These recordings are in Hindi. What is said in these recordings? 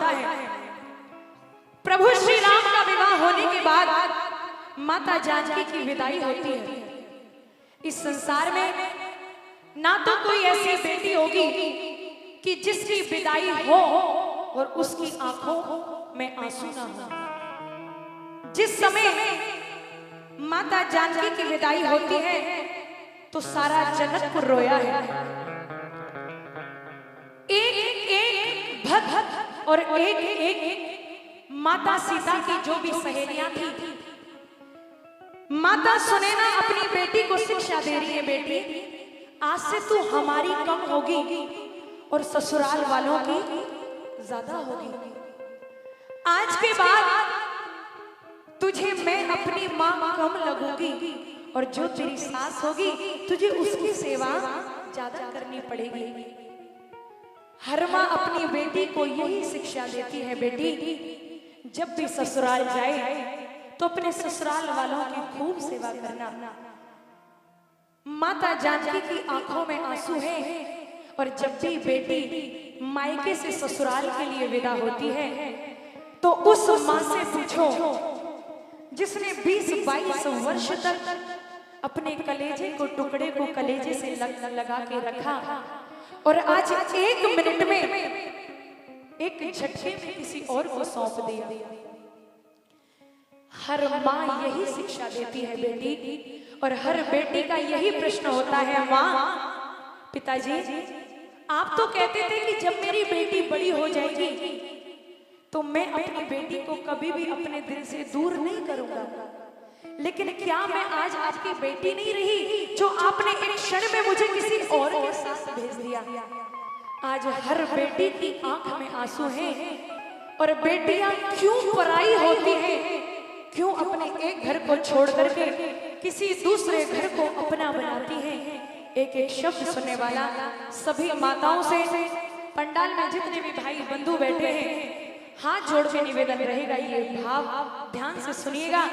होता है। प्रभु श्री राम का विवाह होने के बाद माता जानकी की विदाई होती है। इस संसार में ना तो कोई ऐसी बेटी होगी कि जिसकी विदाई हो और उसकी आंखों में आंसू ना हो। जिस समय माता जानकी की विदाई होती है तो सारा जनकपुर रोया है। एक एक भक्त और एक एक माता सीता की जो भी सहेलियां थी, माता सुनैना अपनी बेटी को शिक्षा दे रही है, बेटी आज से तू हमारी कम होगी और ससुराल वालों की ज्यादा होगी। आज के बाद तुझे मैं अपनी मां कम लगूंगी और जो तेरी सास होगी तुझे उसकी सेवा ज्यादा करनी पड़ेगी। हर मां अपनी बेटी को यही शिक्षा देती है, बेटी जब भी ससुराल जाए तो अपने ससुराल वालों की खूब सेवा करना। माता जानकी की आंखों में आंसू है और जब भी बेटी मायके से ससुराल के लिए विदा होती है तो उस मां से पूछो जिसने 20-22 वर्ष तक अपने कलेजे को टुकड़े को कलेजे से लगा के रखा और आज 1 मिनट में एक झटके में किसी और को सौंप दिया। हर माँ यही शिक्षा देती है, बेटी, और हर बेटी का यही प्रश्न होता है, माँ पिताजी आप तो कहते थे कि जब मेरी बेटी बड़ी हो जाएगी तो मैं अपनी बेटी को कभी भी अपने दिल से दूर नहीं करूंगा, लेकिन क्या मैं आज आपकी बेटी नहीं रही जो आपने एक क्षण में मुझे किसी और के साथ भेज दिया। आज हर बेटी की आंख में आंसू हैं और बेटियां क्यों पराई होती हैं, क्यों अपने एक घर को छोड़ करके किसी दूसरे घर को अपना बनाती हैं। एक एक शब्द सुनने वाला सभी माताओं से, पंडाल में जितने भी भाई बंधु बैठे हैं, हाथ जोड़ के निवेदन रहेगा, ये भाव ध्यान से सुनिएगा।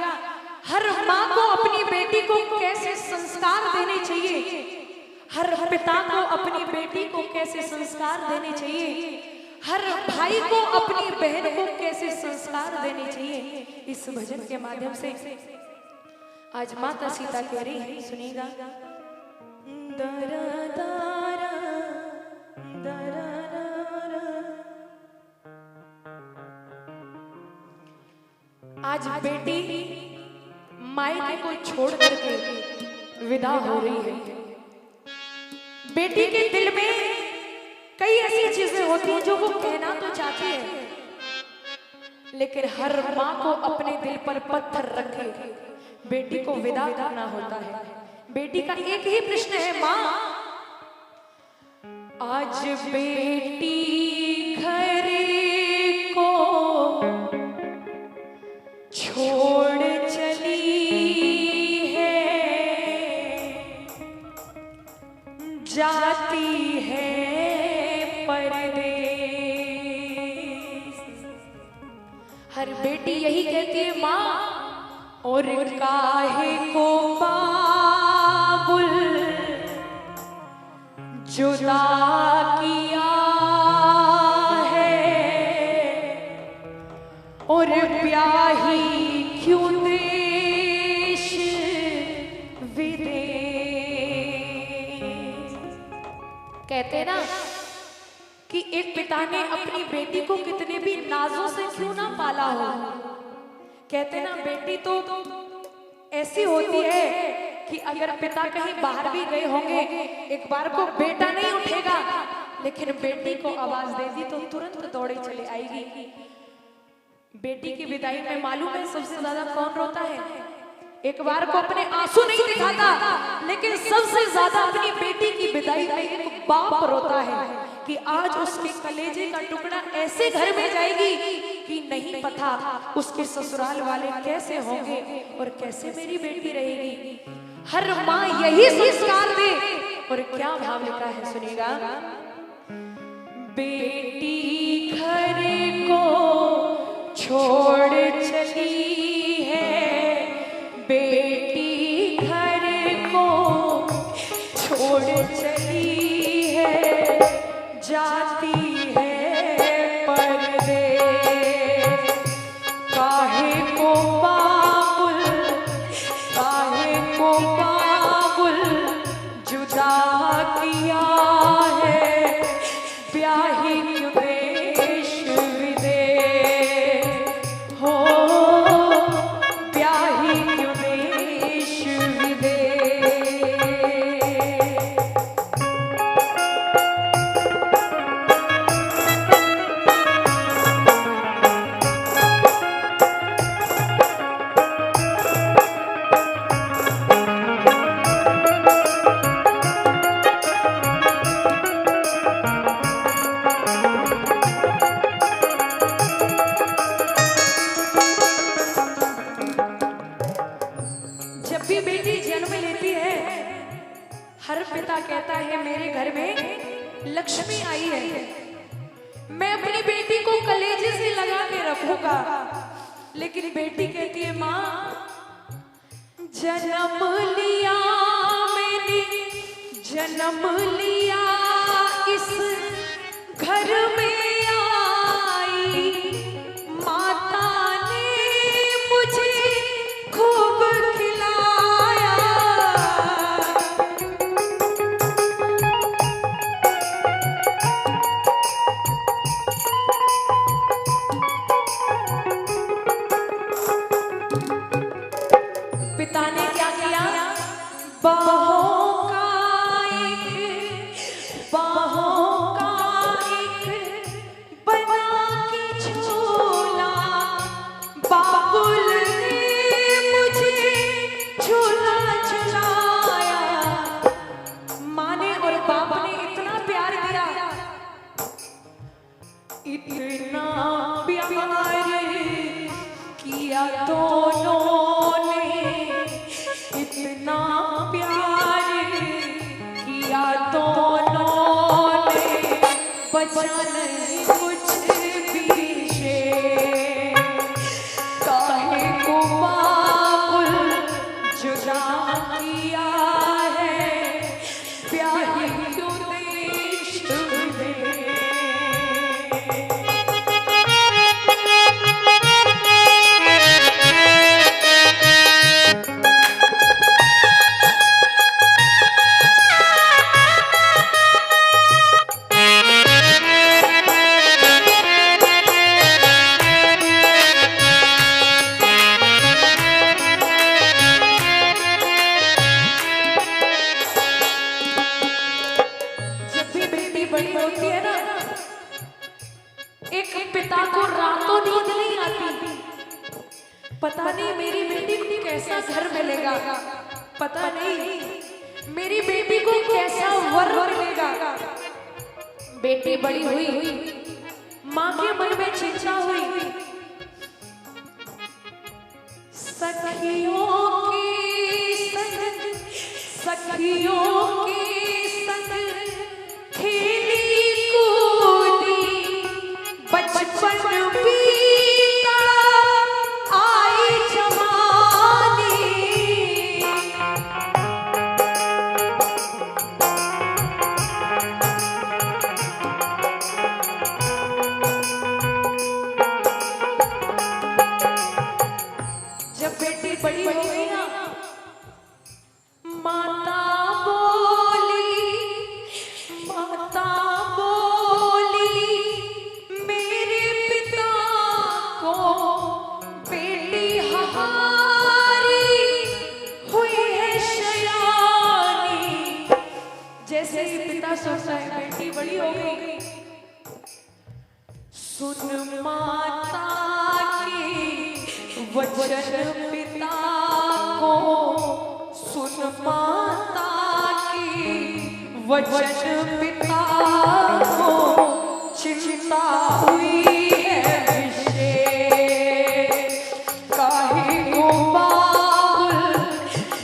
हर माँ को अपनी बेटी को कैसे संस्कार देने चाहिए, हर पिता को अपनी बेटी को कैसे संस्कार देने चाहिए, हर भाई को अपनी बहन को कैसे संस्कार देने चाहिए, इस भजन के माध्यम से आज माता सीता कह रही है, सुनिएगा। दरा दारा दरा आज बेटी मायके को छोड़ करके विदा हो रही है। बेटी के दिल में कई ऐसी चीजें होती हैं जो वो कहना तो चाहती है, लेकिन हर माँ को अपने दिल पर पत्थर रखे बेटी को विदा करना होता है। बेटी का एक ही प्रश्न है, माँ आज बेटी घर को छोड़ चली है, जाती है परदेस। हर बेटी यही कहती है, माँ और काहे को बाबुल जुदा किया है और ब्याही क्यों देश विदेश। कहते ना कि एक पिता ने अपनी बेटी को कितने भी नाजों से क्यों ना पाला हो, कहते ना बेटी तो ऐसी होती है कि अगर पिता कहीं बाहर भी गए होंगे, एक बार को बेटा नहीं उठेगा, लेकिन बेटी को आवाज दे दी तो तुरंत दौड़े चले आएगी। बेटी की विदाई में मालूम है सबसे ज्यादा कौन रोता है? एक बार को अपने आंसू नहीं दिखाता, लेकिन सबसे ज्यादा अपनी बेटी की विदाई में एक बाप रोता है कि आज उसके कलेजे का टुकड़ा ऐसे घर में जाएगी कि नहीं पता उसके ससुराल वाले कैसे होंगे और कैसे मेरी बेटी रहेगी। हर माँ यही संस्कार दे, और क्या भाव लिखा है सुनिएगा। बेटी घर को छोड़ चली है, बेटी घर को छोड़ चली है, जाती है परदेस। लक्ष्मी आई है, मैं अपनी बेटी को कलेजे से लगा के रखूंगा। लेकिन बेटी कहती है माँ, जन्म लिया मैंने, जन्म लिया इस घर में आई, माता ने मुझे खूब खिलाया। पिता ने क्या किया, बाहों का एक बना के झूला, बाबुल ने मुझे झूला झुलाया। माँ ने और बाप ने इतना प्यार दिया, इतना प्यार किया दोनों ने, इतना प्यार किया दोनों ने, बचा नहीं कुछ भी शेर, काहे को बाबुल जुदा किया है, प्यारी क्यों देश में। पिता को रातों नींद नहीं आती, पता नहीं मेरी बेटी को कैसा घर मिलेगा, पता नहीं मेरी बेटी को कैसा वर मिलेगा। बेटी बड़ी हुई, माँ के मन में चिंता हुई, सखियों के संग खेली कूदी, बचपन बीता आई जवानी। जब बेटी बड़ी हो गई ना, माता बोली मेरे पिता को बेटी हमारी हुई है शयानी। जैसे ही पिता सोचता है बेटी बड़ी हो गई, सुन माता की वचन पिता को, सुन माता की वचन पिता को, चिंता हुई है विशेष, काहे को बाबुल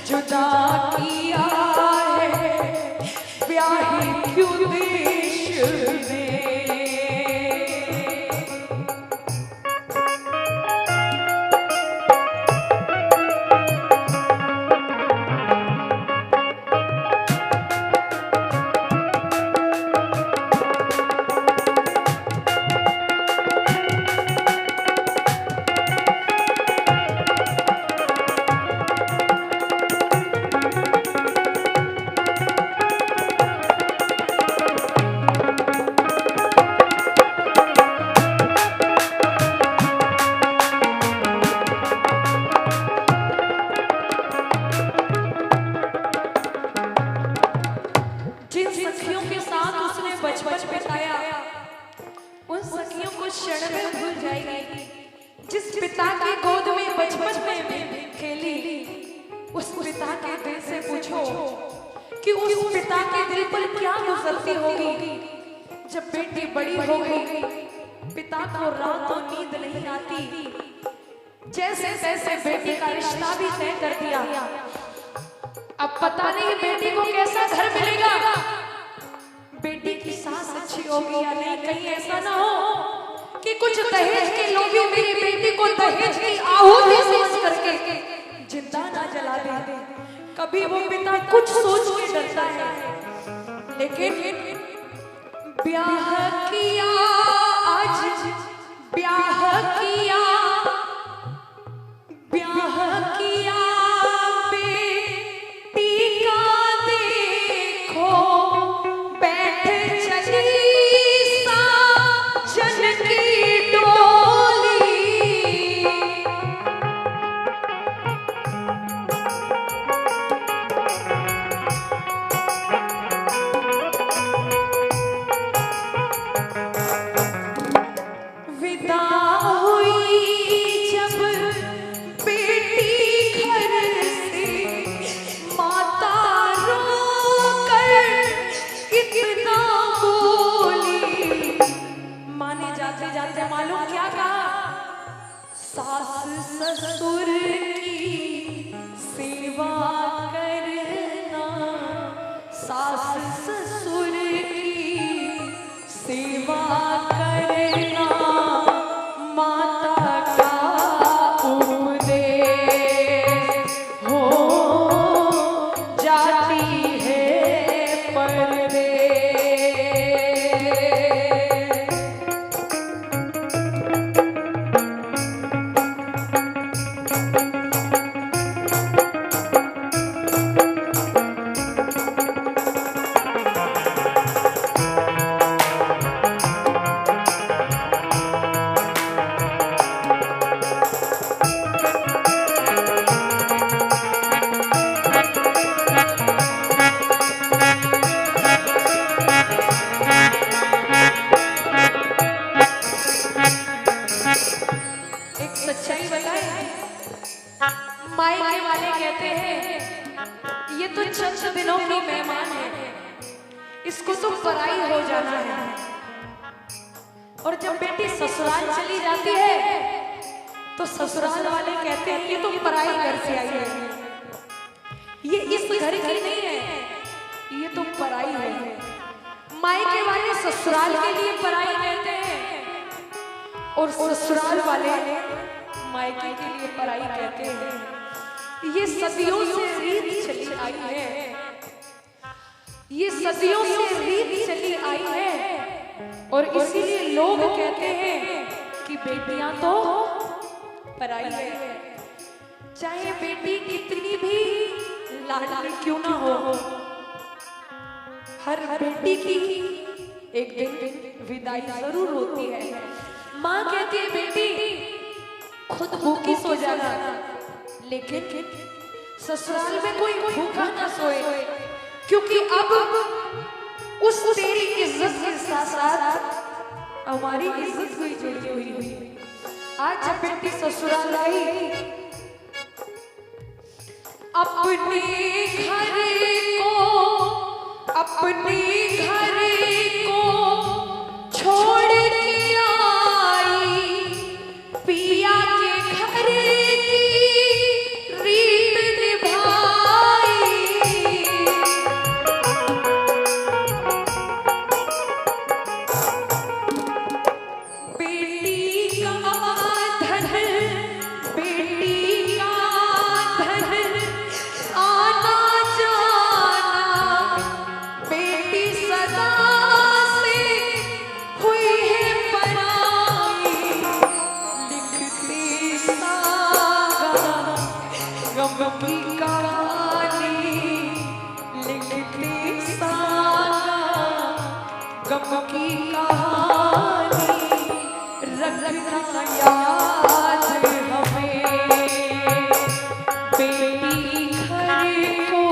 जुदा किया है, ब्याही क्यों देश में। बचपन बिताया, उन सखियों को क्षण में भूल जाएगी। जिस पिता की गोद में बचपन में खेली, उस पिता के दिल से पूछो कि उस पिता के दिल पर क्या गुजरती होगी। जब बेटी बड़ी हो गई, पिता को रातों नींद नहीं आती, जैसे तैसे बेटी का रिश्ता भी तय कर दिया। अब पता नहीं बेटी को कैसा घर मिलेगा। बेटी की सास होगी या नहीं, कहीं ऐसा ना हो कि कुछ दहेज के लोग भी मेरी बेटी को दहेज की आहुति समझ करके जिंदा ना जला दे। कभी वो पिता कुछ सोच के डरता है, लेकिन ब्याह किया, आज ब्याह किया, ब्याह किया बेटी का देखो, बैठ चली साजन की डोली। विदा हुई जब बेटी घर से, माता रो कर इतना बोली। माँ ने जाते जाते मालूम क्या कहा? सास ससुर की सेवा करना, सास ससुर की सेवा करना, माता का उपदेश हो जाती है परदेश। एक सच्चाई बताए, मायके वाले कहते हैं ये तो चंद दिनों की मेहमान है, इसको तो पराई हो जाना है। और जब बेटी ससुराल चली जाती है तो ससुराल वाले कहते हैं ये तो पराई घर से आई है, ये इस घर की नहीं है, ये तो पराई है। मायके वाले ससुराल के लिए पराई कहते हैं और ससुराल वाले मायके के लिए पराई कहते हैं। ये सदियों से रीत चली आई है, ये सदियों से रीत चली आई है। और इसीलिए लोग कहते हैं कि बेटियां तो पराई है। चाहे बेटी कितनी भी लाडली क्यों ना हो, हर बेटी की एक दिन विदाई जरूर होती है। माँ कहती है बेटी खुद भूखी सो जाना, लेकिन ससुराल में कोई भूखा ना सोए, क्योंकि अब उस तेरी इज्जत के साथ साथ हमारी इज्जत भी जुड़ी हुई हुई। आज जब बेटी ससुराल आई, अपने घर को, अपने घर को छोड़ के आई, पिया के घर की रीत निभाई। बेटी का धन, बेटी का धन, आना जाना, बेटी सदा से हुई है पराई। लिखती सागा गम की कहानी, लिखती सागा गम की कहानी, रखना याद हमें बेटी घर को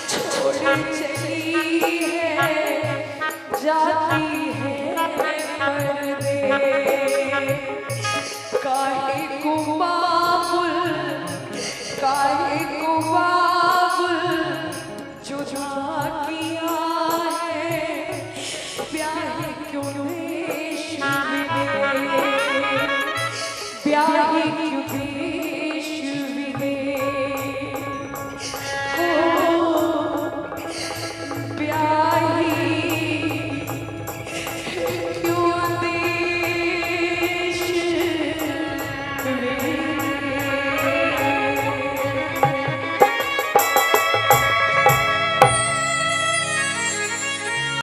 छोड़ चली है, जाती है परदेश। काहे को बाबुल, काहे को बाबुल जुदा किया है, प्यार क्यों देश में, प्यार